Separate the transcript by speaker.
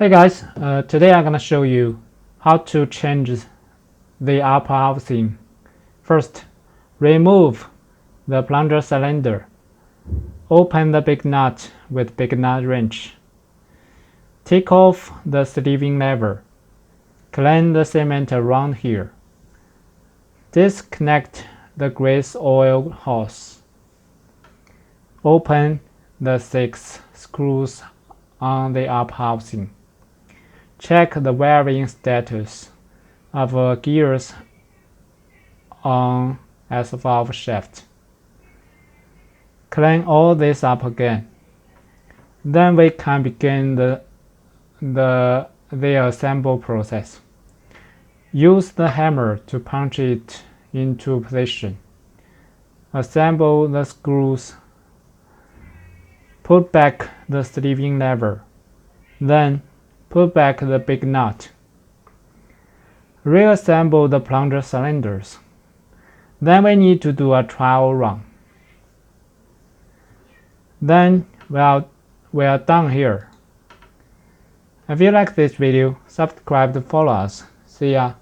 Speaker 1: Hey guys, today I'm gonna show you how to change the upper housing. First, remove the plunger cylinder. Open the big nut with big nut wrench. Take off the sleeving lever. Clean the cement around here. Disconnect the grease oil hose. Open the 6 screws on the upper housing. Check the wiring status of gears on S-valve shaft. Clean all this up again. Then we can begin the assemble process. Use the hammer to punch it into position. Assemble the screws. Put back the sleeving lever. Then put back the big nut. Reassemble the plunger cylinders. Then we need to do a trial run. Then we are done here. If you like this video, subscribe to follow us. See ya.